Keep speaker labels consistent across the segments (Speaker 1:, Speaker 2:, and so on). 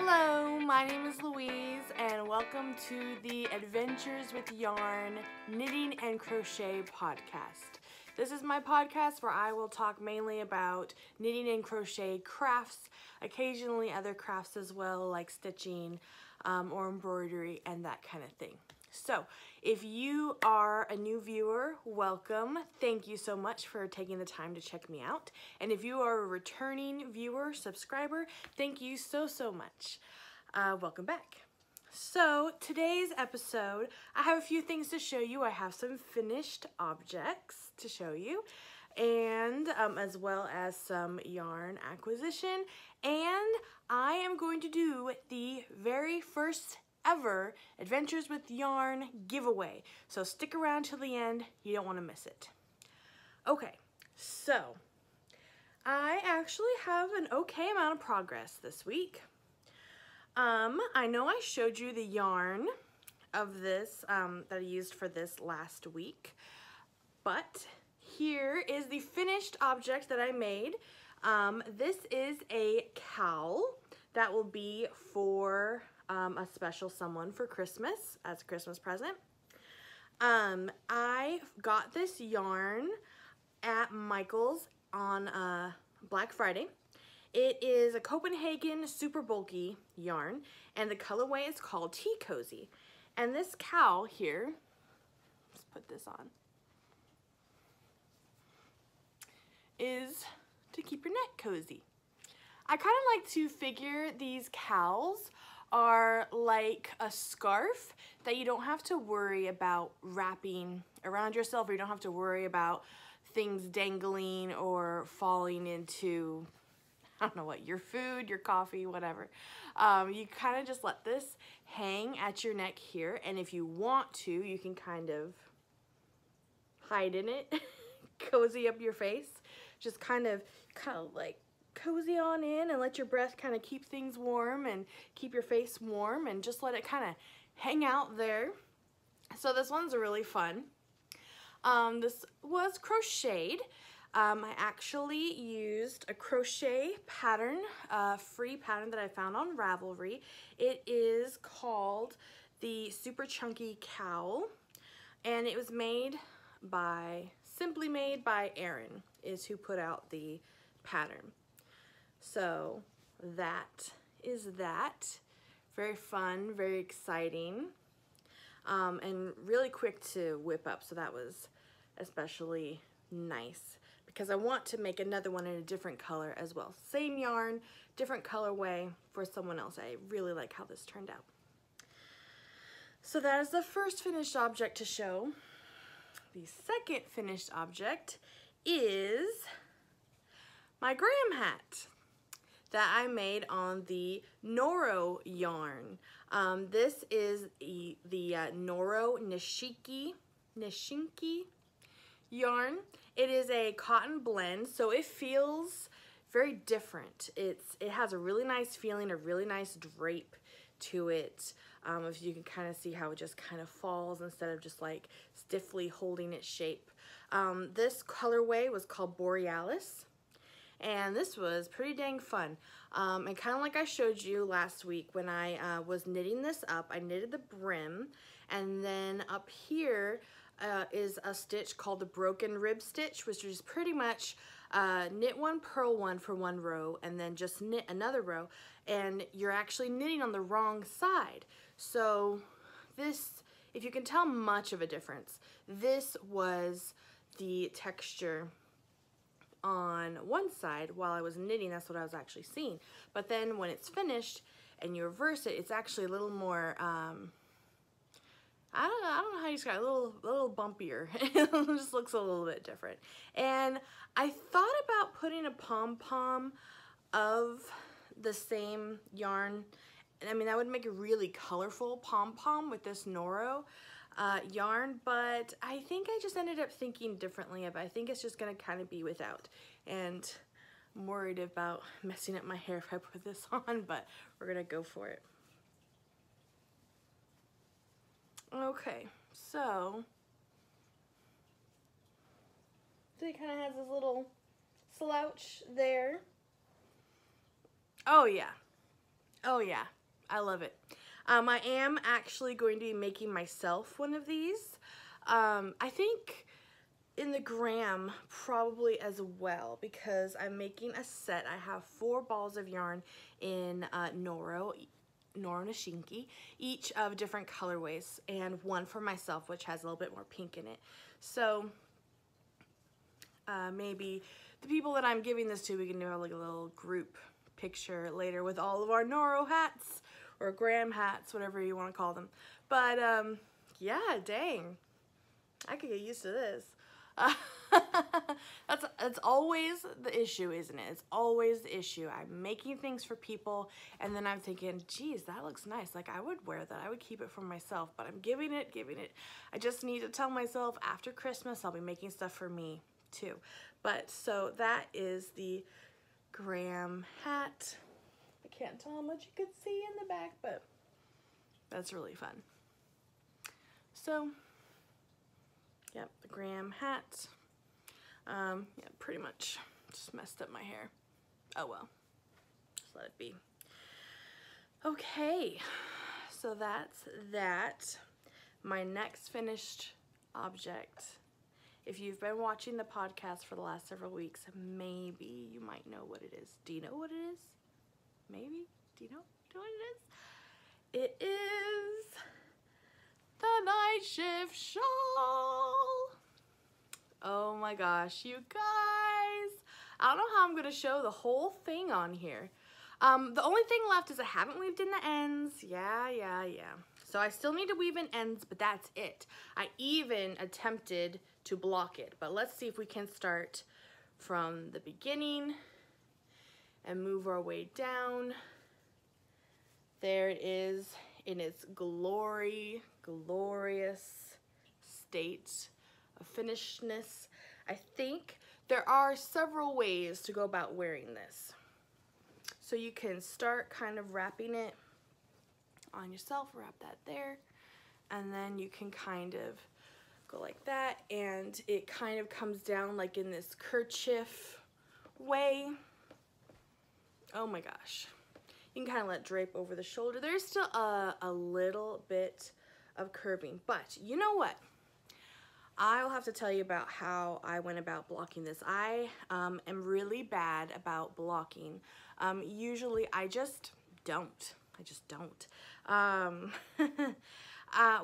Speaker 1: Hello, my name is Louise and welcome to the Adventures with Yarn Knitting and Crochet podcast. This is my podcast where I will talk mainly about knitting and crochet crafts, occasionally other crafts as well like stitching or embroidery and that kind of thing. So if you are a new viewer, welcome. Thank you so much for taking the time to check me out. And if you are a returning viewer, subscriber, thank you so much. Welcome back. So today's episode, I have a few things to show you. I have some finished objects to show you, and as well as some yarn acquisition. And I am going to do the very first ever Adventures with Yarn giveaway. So stick around till the end. You don't want to miss it. Okay, so I actually have an okay amount of progress this week. I know I showed you the yarn of this that I used for this last week, but here is the finished object that I made. This is a cowl that will be for a special someone for Christmas as a Christmas present. I got this yarn at Michael's on Black Friday. It is a Copenhagen super bulky yarn, and the colorway is called Tea Cozy. And this cowl here, let's put this on, is to keep your neck cozy. I kind of like to figure these cowls are like a scarf that you don't have to worry about wrapping around yourself, or you don't have to worry about things dangling or falling into, I don't know what, your food, your coffee, whatever. You kind of just let this hang at your neck here, and if you want to, you can kind of hide in it, cozy up your face, just kind of like cozy on in and let your breath kind of keep things warm and keep your face warm and just let it kind of hang out there. So this one's really fun. This was crocheted. I actually used a crochet pattern, free pattern that I found on Ravelry. It is called the Super Chunky Cowl, and it was simply made by Erin, is who put out the pattern. So that is that. Very fun, very exciting, and really quick to whip up, so that was especially nice because I want to make another one in a different color as well. Same yarn, different colorway for someone else. I really like how this turned out. So that is the first finished object to show. The second finished object is my Graham hat that I made on the Noro yarn. This is the Noro Nishinki yarn. It is a cotton blend, so it feels very different. It has a really nice feeling, a really nice drape to it. If you can kind of see how it just kind of falls instead of just like stiffly holding its shape. This colorway was called Borealis, and this was pretty dang fun. And kind of like I showed you last week when I was knitting this up, I knitted the brim, and then up here is a stitch called the broken rib stitch, which is pretty much knit one, purl one for one row, and then just knit another row, and you're actually knitting on the wrong side. So this, if you can tell much of a difference, this was the texture on one side while I was knitting. That's what I was actually seeing. But then when it's finished and you reverse it, it's actually a little more I don't know how you describe it, a little bumpier. It just looks a little bit different. And I thought about putting a pom-pom of the same yarn. I mean, that would make a really colorful pom-pom with this Noro yarn, but I think I just ended up thinking differently of it. I think it's just gonna kind of be without. And I'm worried about messing up my hair if I put this on, but we're gonna go for it. Okay, so he kind of has this little slouch there. Oh yeah, Oh yeah, I love it. I am actually going to be making myself one of these. I think in the gram probably as well, because I'm making a set. I have 4 balls of yarn in Noro Nishinki, each of different colorways, and one for myself, which has a little bit more pink in it. So maybe the people that I'm giving this to, we can do like a little group picture later with all of our Noro hats or gram hats, whatever you want to call them. But yeah, dang, I could get used to this. That's always the issue, isn't it? It's always the issue. I'm making things for people, and then I'm thinking, geez, that looks nice. Like, I would wear that. I would keep it for myself, but I'm giving it. I just need to tell myself after Christmas I'll be making stuff for me too. But so that is the gram hat. I can't tell how much you could see in the back, but that's really fun. So yep, the gram hat. Yeah, pretty much just messed up my hair. Oh well, just let it be. Okay, so that's that. My next finished object. If you've been watching the podcast for the last several weeks, maybe you might know what it is. Do you know what it is? Maybe? Do you know what it is? It is the Nightshift Shawl. Oh my gosh, you guys. I don't know how I'm going to show the whole thing on here. The only thing left is I haven't weaved in the ends. Yeah. So I still need to weave in ends, but that's it. I even attempted to block it, but let's see if we can start from the beginning and move our way down. There it is in its glorious state of finishedness. I think there are several ways to go about wearing this. So you can start kind of wrapping it on yourself, wrap that there, and then you can kind of go like that, and it kind of comes down like in this kerchief way. Oh my gosh. You can kind of let it drape over the shoulder. There's still a little bit of curving, but you know what? I'll have to tell you about how I went about blocking this. I am really bad about blocking. Usually I just don't.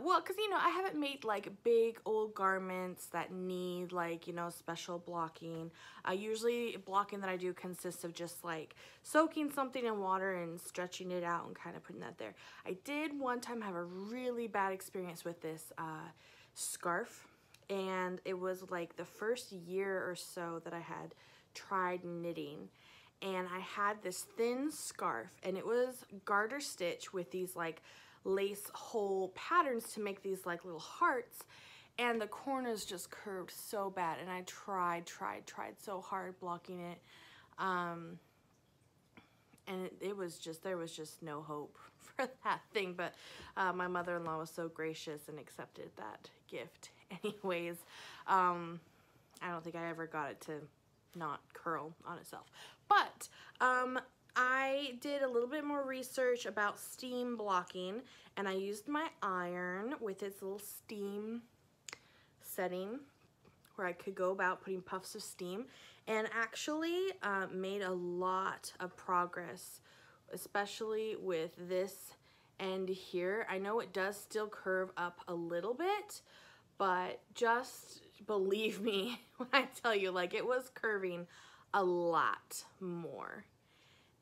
Speaker 1: Well, because, you know, I haven't made, like, big old garments that need, like, you know, special blocking. Usually blocking that I do consists of just, like, soaking something in water and stretching it out and kind of putting that there. I did one time have a really bad experience with this scarf, and it was, like, the first year or so that I had tried knitting. And I had this thin scarf, and it was garter stitch with these, like, lace hole patterns to make these like little hearts, and the corners just curved so bad, and I tried so hard blocking it, and it was just, there was just no hope for that thing. But my mother-in-law was so gracious and accepted that gift anyways. I don't think I ever got it to not curl on itself, but I did a little bit more research about steam blocking, and I used my iron with its little steam setting where I could go about putting puffs of steam, and actually made a lot of progress, especially with this end here. I know it does still curve up a little bit, but just believe me when I tell you, like, it was curving a lot more.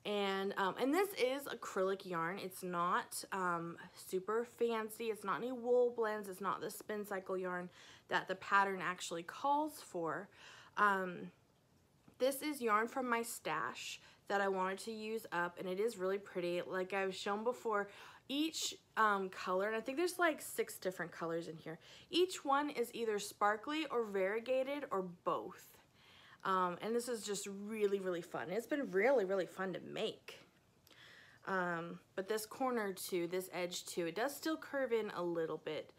Speaker 1: And this is acrylic yarn. It's not super fancy. It's not any wool blends. It's not the spin cycle yarn that the pattern actually calls for. This is yarn from my stash that I wanted to use up, and it is really pretty. Like I've shown before, each color, and I think there's like 6 different colors in here. Each one is either sparkly or variegated or both. And this is just really fun. It's been really fun to make. But this corner too, this edge too, it does still curve in a little bit.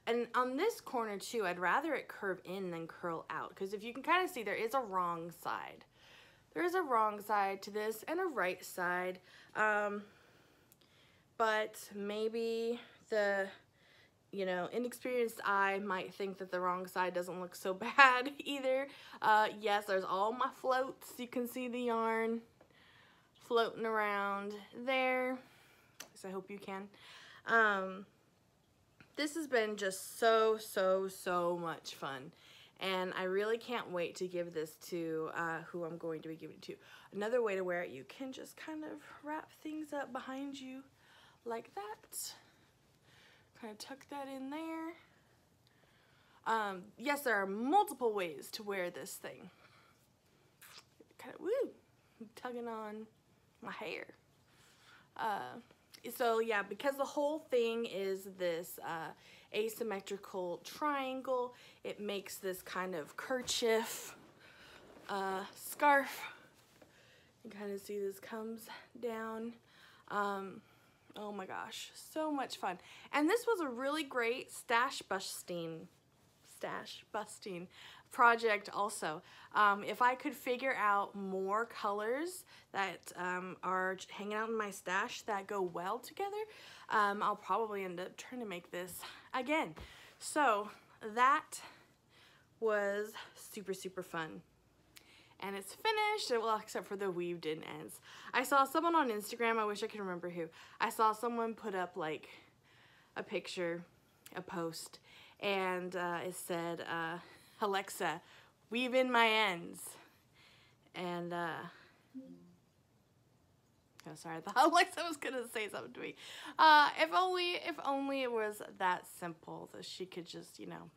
Speaker 1: And on this corner too, I'd rather it curve in than curl out, because if you can kind of see, there is a wrong side. There is a wrong side to this and a right side. but maybe the, you know, inexperienced eye might think that the wrong side doesn't look so bad either. Yes, there's all my floats. You can see the yarn floating around there. So I hope you can. This has been just so much fun. And I really can't wait to give this to who I'm going to be giving it to. Another way to wear it, you can just kind of wrap things up behind you like that. Kind of tuck that in there. Yes, there are multiple ways to wear this thing. Kind of, woo, tugging on my hair. So yeah, because the whole thing is this asymmetrical triangle, it makes this kind of kerchief scarf. You can kind of see this comes down. Oh my gosh, so much fun. And this was a really great stash busting project also. If I could figure out more colors that are hanging out in my stash that go well together, I'll probably end up trying to make this again. So that was super fun. And it's finished, well, except for the weaved in ends. I saw someone on Instagram, I wish I could remember who. I saw someone put up like a picture, a post, and it said, Alexa, weave in my ends. And, oh, sorry, I thought Alexa was gonna say something to me. If only it was that simple that she could just, you know,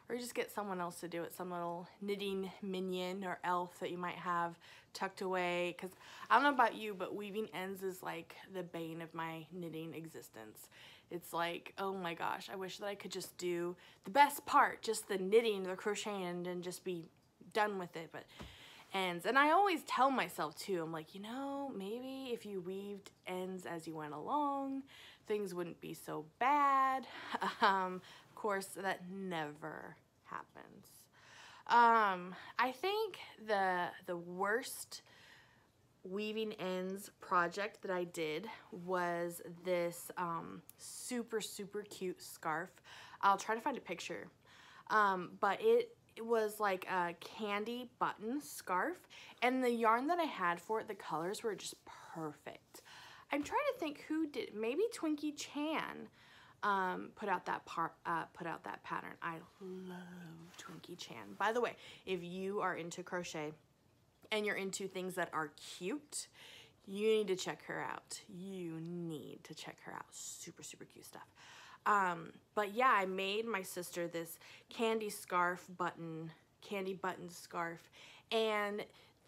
Speaker 1: or just get someone else to do it, some little knitting minion or elf that you might have tucked away. Because I don't know about you, but weaving ends is like the bane of my knitting existence. It's like, oh my gosh, I wish that I could just do the best part, just the knitting, the crocheting, and just be done with it. But ends, and I always tell myself too, I'm like, you know, maybe if you weaved ends as you went along, things wouldn't be so bad. Of course, that never happens. I think the worst weaving ends project that I did was this super cute scarf. I'll try to find a picture, but it was like a candy button scarf, and the yarn that I had for it, the colors were just perfect. I'm trying to think who did, maybe Twinkie Chan put out that pattern. I love Twinkie Chan. By the way, if you are into crochet and you're into things that are cute, you need to check her out. You need to check her out. Super cute stuff. But yeah, I made my sister this candy button scarf, and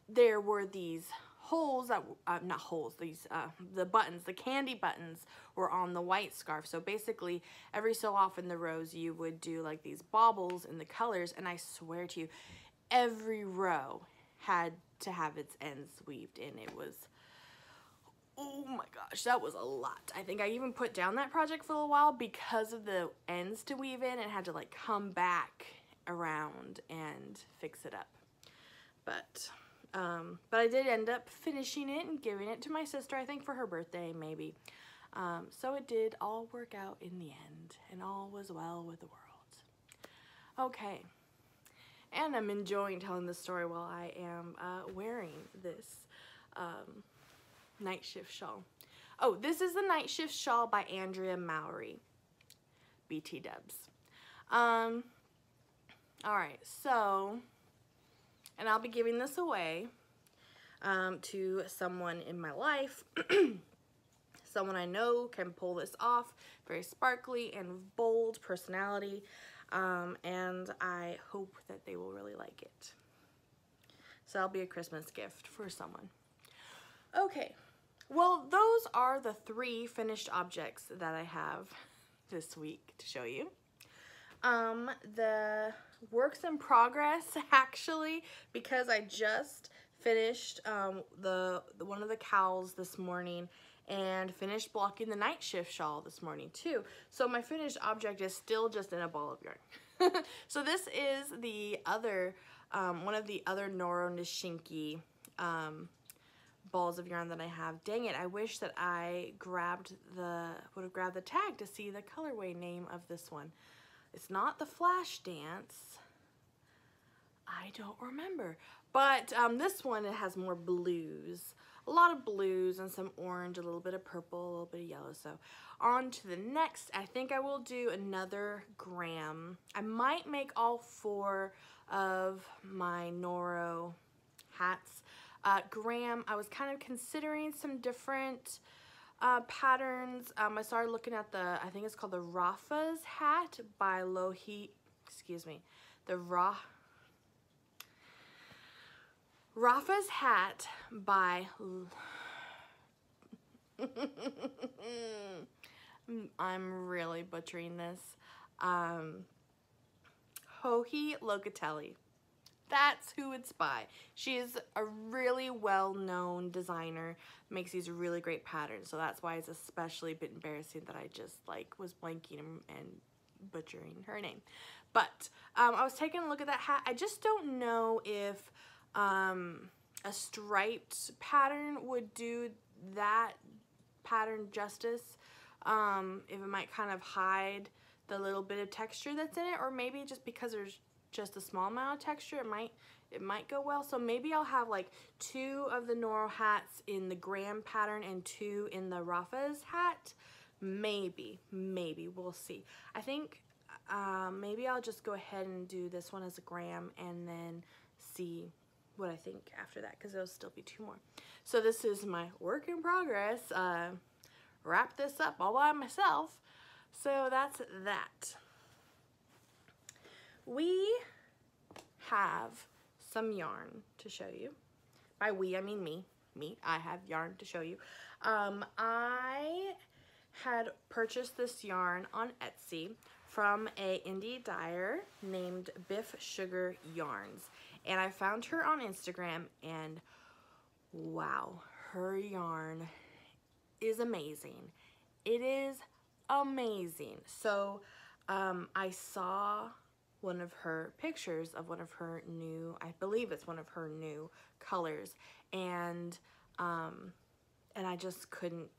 Speaker 1: there were these holes that, not holes, these, the buttons, the candy buttons were on the white scarf. So basically, every so often the rows you would do like these baubles in the colors, and I swear to you, every row had to have its ends weaved in. It was, oh my gosh, that was a lot. I think I even put down that project for a while because of the ends to weave in, and had to like come back around and fix it up. But I did end up finishing it and giving it to my sister, I think for her birthday, maybe. So it did all work out in the end, and all was well with the world. Okay, and I'm enjoying telling this story while I am wearing this Nightshift Shawl. Oh, this is the Nightshift Shawl by Andrea Mowry. BT dubs. Alright, so, and I'll be giving this away to someone in my life, someone I know can pull this off, very sparkly and bold personality, and I hope that they will really like it. So that'll be a Christmas gift for someone. Okay, well, those are the 3 finished objects that I have this week to show you. The works in progress, actually, because I just finished one of the cowls this morning and finished blocking the Nightshift Shawl this morning too. So my finished object is still just in a ball of yarn. So this is the other, one of the other Noro Nishinki balls of yarn that I have. Dang it, I wish that I would have grabbed the tag to see the colorway name of this one. It's not the Flash Dance. I don't remember. But this one, it has more blues. A lot of blues and some orange, a little bit of purple, a little bit of yellow. So on to the next. I think I will do another gram. I might make all 4 of my Noro hats gram. I was kind of considering some different patterns. I started looking at I think it's called the Rafa's hat by Rafa's hat by I'm really butchering this. Joji Locatelli. That's who it's by. She is a really well-known designer, makes these really great patterns, so that's why it's especially a bit embarrassing that I just was blanking and butchering her name. But I was taking a look at that hat. I just don't know if a striped pattern would do that pattern justice. If it might kind of hide the little bit of texture that's in it, or maybe just because there's just a small amount of texture, it might go well. So maybe I'll have 2 of the Noro hats in the gram pattern and 2 in the Rafa's hat. Maybe we'll see. I think maybe I'll just go ahead and do this one as a gram and then see what I think after that, because there'll still be 2 more. So this is my work in progress. Wrap this up all by myself. So that's that. We have some yarn to show you. By we, I mean me. I have yarn to show you. I had purchased this yarn on Etsy from a indie dyer named Biff Sugar Yarns. And I found her on Instagram, and wow, her yarn is amazing. It is amazing. So I saw one of her pictures of one of her new, I believe it's one of her new colors, and I just couldn't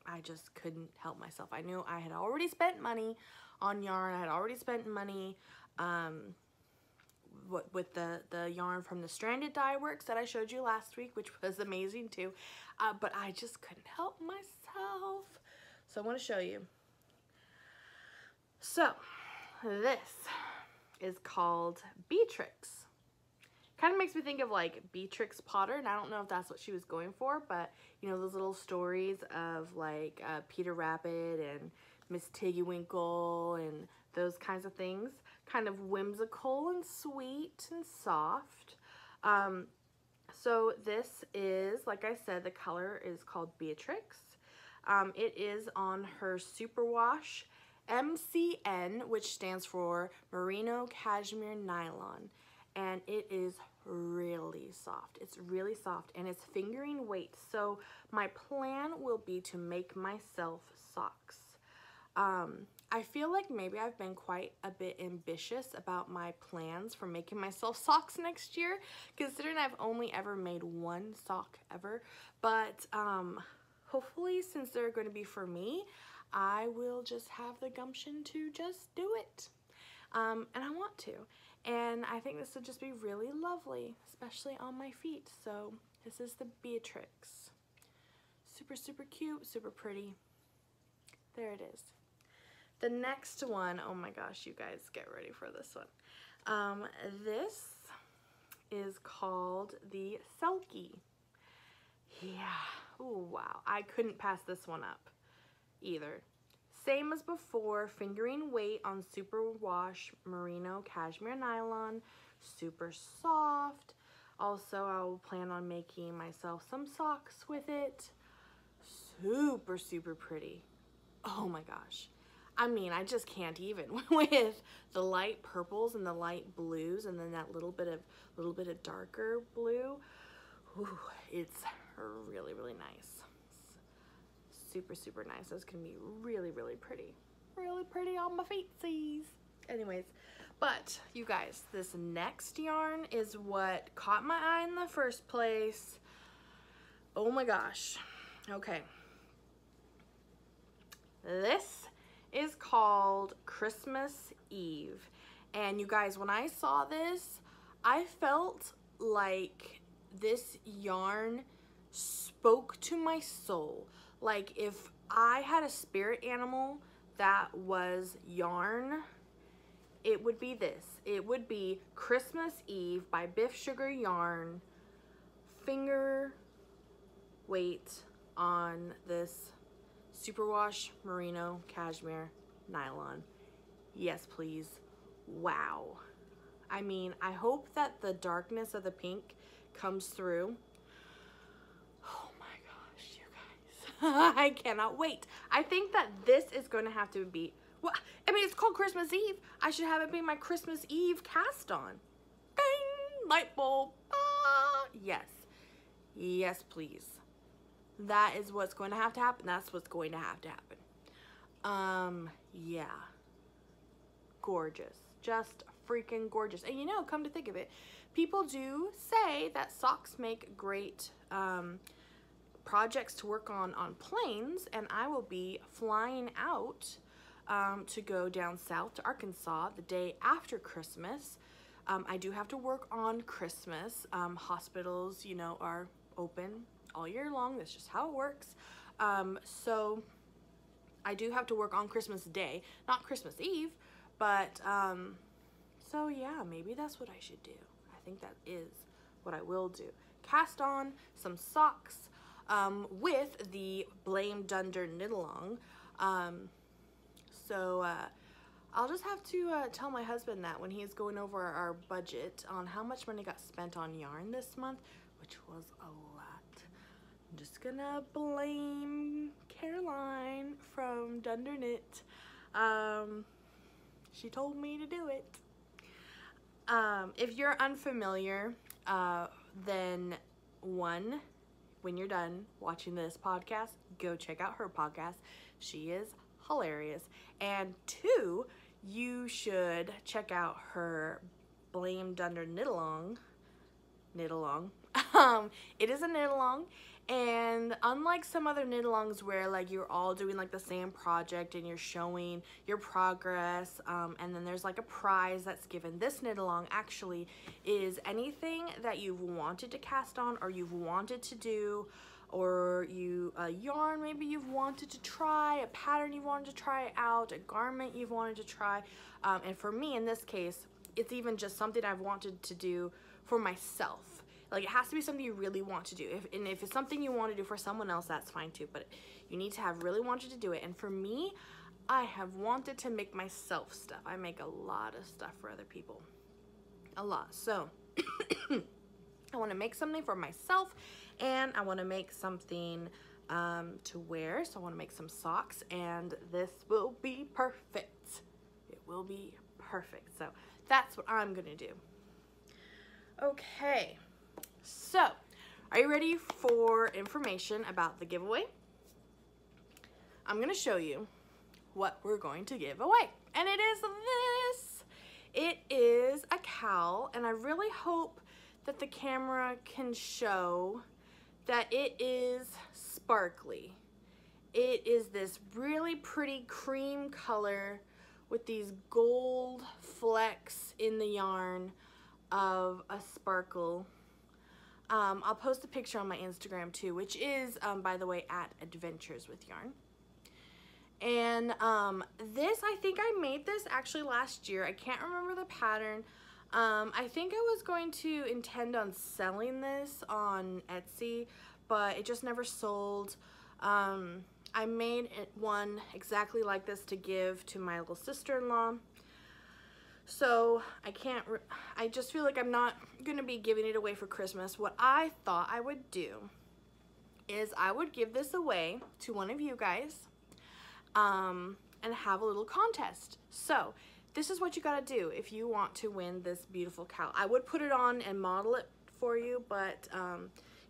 Speaker 1: help myself. I knew I had already spent money on yarn. I had already spent money with the yarn from the Stranded Dye Works that I showed you last week, which was amazing too, but I just couldn't help myself. So I want to show you. So this is called Beatrix. Kind of makes me think of Beatrix Potter, and I don't know if that's what she was going for, but you know, those little stories of Peter Rabbit and Miss Tiggywinkle and those kinds of things. Kind of whimsical and sweet and soft. So this is, like I said, the color is called Beatrix. It is on her Superwash MCN, which stands for Merino Cashmere Nylon, and it is really soft. It's really soft, and it's fingering weight. So my plan will be to make myself socks. I feel like maybe I've been quite a bit ambitious about my plans for making myself socks next year, considering I've only ever made 1 sock ever. But hopefully, since they're going to be for me, I will just have the gumption to just do it. And I want to. And I think this would just be really lovely, especially on my feet. So this is the Beatrix. Super, super cute, super pretty. There it is. The next one, oh my gosh, you guys get ready for this one. This is called the Selkie. Yeah, ooh, wow. I couldn't pass this one up either. Same as before, fingering weight on Superwash Merino Cashmere Nylon, super soft. Also, I will plan on making myself some socks with it. Super, super pretty. Oh my gosh. I mean, I just can't even with the light purples and the light blues, and then that little bit of darker blue. Ooh, it's really, really nice. Super, super nice. It's gonna be really, really pretty. Really pretty on my feetsies. Anyways, but you guys, this next yarn is what caught my eye in the first place. Oh my gosh. Okay. This is called Christmas Eve. And you guys, when I saw this, I felt like this yarn spoke to my soul. Like if I had a spirit animal that was yarn, it would be this. It would be Christmas Eve by Biff Sugar Yarn, finger weight on this superwash merino cashmere nylon. Yes, please. Wow. I mean, I hope that the darkness of the pink comes through. Oh my gosh, you guys. I cannot wait. I think that this is going to have to be, well, I mean, it's called Christmas Eve. I should have it be my Christmas Eve cast on. Bing! Light bulb. Ah! Yes. Yes, please. That is what's going to have to happen. That's what's going to have to happen. Yeah. Gorgeous. Just freaking gorgeous. And you know, come to think of it, people do say that socks make great projects to work on planes, and I will be flying out to go down south to Arkansas the day after Christmas. I do have to work on Christmas. Hospitals, you know, are open all year long. That's just how it works. So I do have to work on Christmas Day, not Christmas Eve, but so yeah, maybe that's what I should do. I think that is what I will do. Cast on some socks with the Blame Dunder knit along. So I'll just have to tell my husband that when he's going over our budget on how much money got spent on yarn this month, which was a lot. I'm just gonna blame Caroline from Dunder Knit. She told me to do it. If you're unfamiliar, then one, when you're done watching this podcast, go check out her podcast. She is hilarious. And two, you should check out her Blame Dunder knit along. It is a knit along, and unlike some other knit alongs where like you're all doing like the same project and you're showing your progress, and then there's like a prize that's given, this knit along actually is anything that you've wanted to cast on or you've wanted to do, or a yarn maybe you've wanted to try, a pattern you've wanted to try out, a garment you've wanted to try, and for me in this case, it's even just something I've wanted to do for myself. Like, it has to be something you really want to do. If it's something you want to do for someone else, that's fine too, but you need to have really wanted to do it. And for me, I have wanted to make myself stuff. I make a lot of stuff for other people. A lot. So I want to make something for myself, and I want to make something to wear. So I want to make some socks, and this will be perfect. It will be perfect. So that's what I'm going to do. Okay. So, are you ready for information about the giveaway? I'm going to show you what we're going to give away. And it is this. It is a cowl, and I really hope that the camera can show that it is sparkly. It is this really pretty cream color with these gold flecks in the yarn of a sparkle. I'll post a picture on my Instagram too, which is, by the way, at Adventures with Yarn. And this, I think I made this actually last year. I can't remember the pattern. I think I was going to intend on selling this on Etsy, but it just never sold. I made one exactly like this to give to my little sister-in-law. So I just feel like I'm not going to be giving it away for Christmas. What I thought I would do is I would give this away to one of you guys and have a little contest. So this is what you got to do if you want to win this beautiful cowl. I would put it on and model it for you, but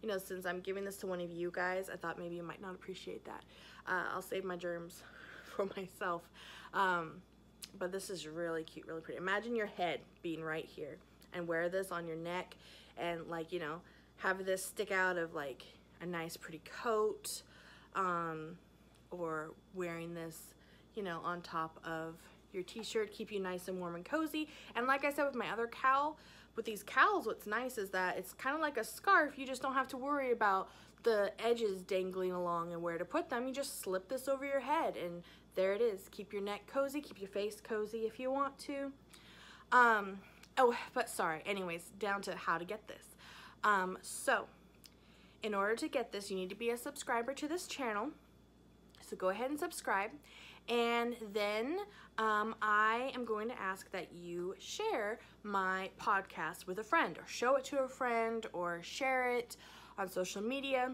Speaker 1: you know, since I'm giving this to one of you guys, I thought maybe you might not appreciate that. I'll save my germs for myself. But this is really cute, really pretty. Imagine your head being right here and wear this on your neck and, like, you know, have this stick out of like a nice pretty coat, or wearing this, you know, on top of your t-shirt, keep you nice and warm and cozy. And like I said with my other cowl, with these cowls, what's nice is that it's kind of like a scarf. You just don't have to worry about the edges dangling along and where to put them. You just slip this over your head and there it is. Keep your neck cozy, keep your face cozy if you want to. Oh, but sorry, anyways, down to how to get this. So in order to get this, you need to be a subscriber to this channel. So go ahead and subscribe. And then I am going to ask that you share my podcast with a friend, or show it to a friend, or share it on social media.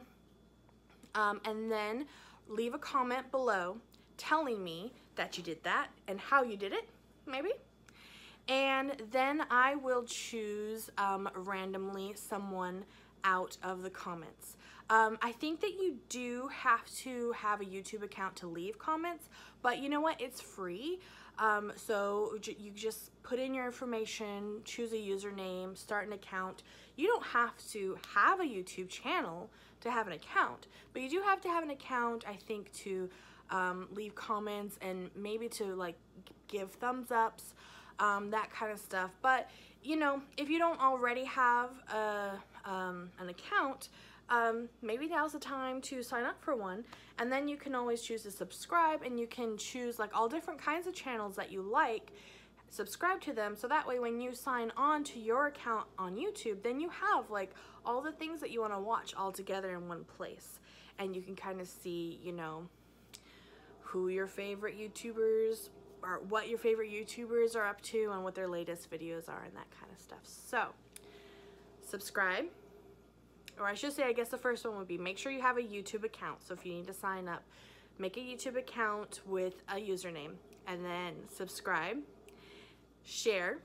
Speaker 1: And then leave a comment below telling me that you did that and how you did it, maybe. And then I will choose randomly someone out of the comments. I think that you do have to have a YouTube account to leave comments, but you know what? It's free. So you just put in your information, choose a username, start an account. You don't have to have a YouTube channel to have an account, but you do have to have an account, I think, to leave comments and maybe to like give thumbs ups, that kind of stuff. But you know, if you don't already have an account, maybe now's the time to sign up for one, and then you can always choose to subscribe, and you can choose like all different kinds of channels that you like, subscribe to them, so that way when you sign on to your account on YouTube, then you have like all the things that you want to watch all together in one place, and you can kind of see, you know, who your favorite YouTubers, or what your favorite YouTubers are up to, and what their latest videos are, and that kind of stuff. So subscribe. Or I should say, I guess the first one would be make sure you have a YouTube account. So if you need to sign up, make a YouTube account with a username, and then subscribe, share,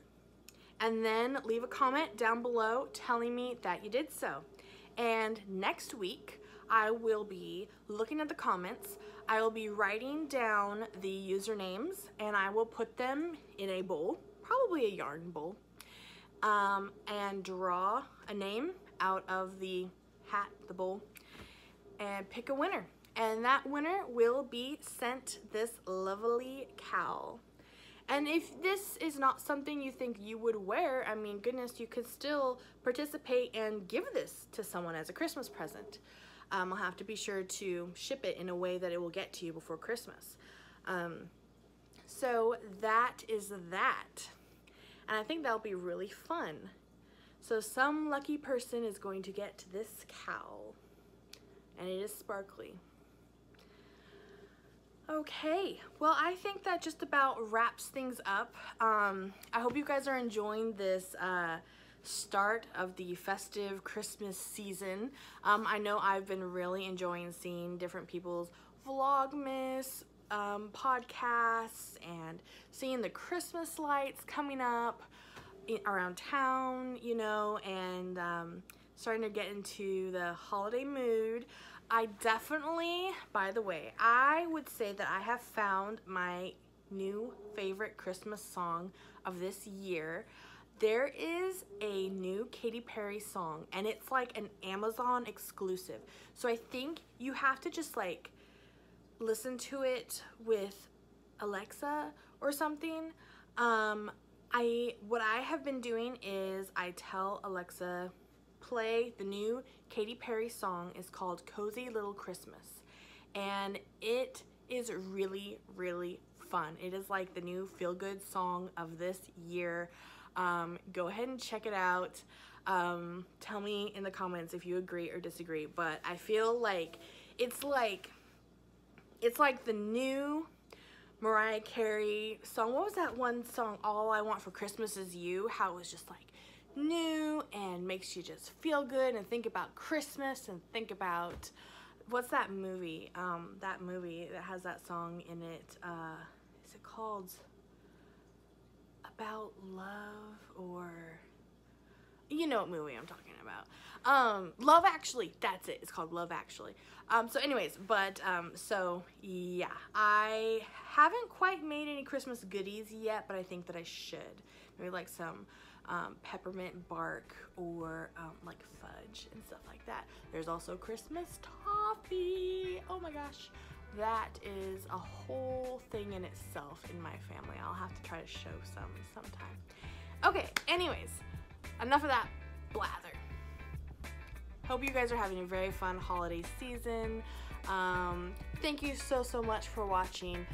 Speaker 1: and then leave a comment down below telling me that you did so. And next week, I will be looking at the comments. I will be writing down the usernames, and I will put them in a bowl, probably a yarn bowl, and draw a name out of the hat, the bowl, and pick a winner. And that winner will be sent this lovely cowl. And if this is not something you think you would wear, I mean, goodness, you could still participate and give this to someone as a Christmas present. I'll have to be sure to ship it in a way that it will get to you before Christmas. So that is that. And I think that'll be really fun. So some lucky person is going to get this cowl, and it is sparkly. Okay, well, I think that just about wraps things up. I hope you guys are enjoying this start of the festive Christmas season. I know I've been really enjoying seeing different people's Vlogmas podcasts and seeing the Christmas lights coming up around town, you know, and starting to get into the holiday mood. I definitely, by the way, I would say that I have found my new favorite Christmas song of this year. There is a new Katy Perry song, and it's like an Amazon exclusive. So I think you have to just like listen to it with Alexa or something. What I have been doing is I tell Alexa, play the new Katy Perry song. It's called Cozy Little Christmas, and it is really, really fun. It is like the new feel-good song of this year. Go ahead and check it out. Tell me in the comments if you agree or disagree, but I feel like it's like the new Mariah Carey song. What was that one song, All I Want for Christmas Is You? How it was just like new and makes you just feel good and think about Christmas and think about, what's that movie? That movie that has that song in it. Is it called About Love, or you know what movie I'm talking about? Love Actually. That's it. It's called Love Actually. So anyways, but so yeah, I haven't quite made any Christmas goodies yet, but I think that I should. Maybe like some peppermint bark or like fudge and stuff like that. There's also Christmas toffee. Oh my gosh, that is a whole thing in itself in my family. I'll have to try to show some sometime. Okay, anyways, enough of that blather. Hope you guys are having a very fun holiday season. Thank you so much for watching.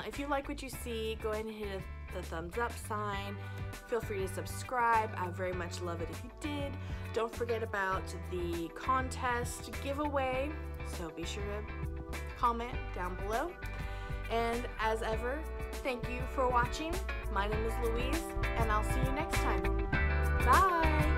Speaker 1: If you like what you see, go ahead and hit the thumbs up sign. Feel free to subscribe. I very much love it if you did. Don't forget about the contest giveaway, so be sure to comment down below. And as ever, thank you for watching. My name is Louise, and I'll see you next time. Bye!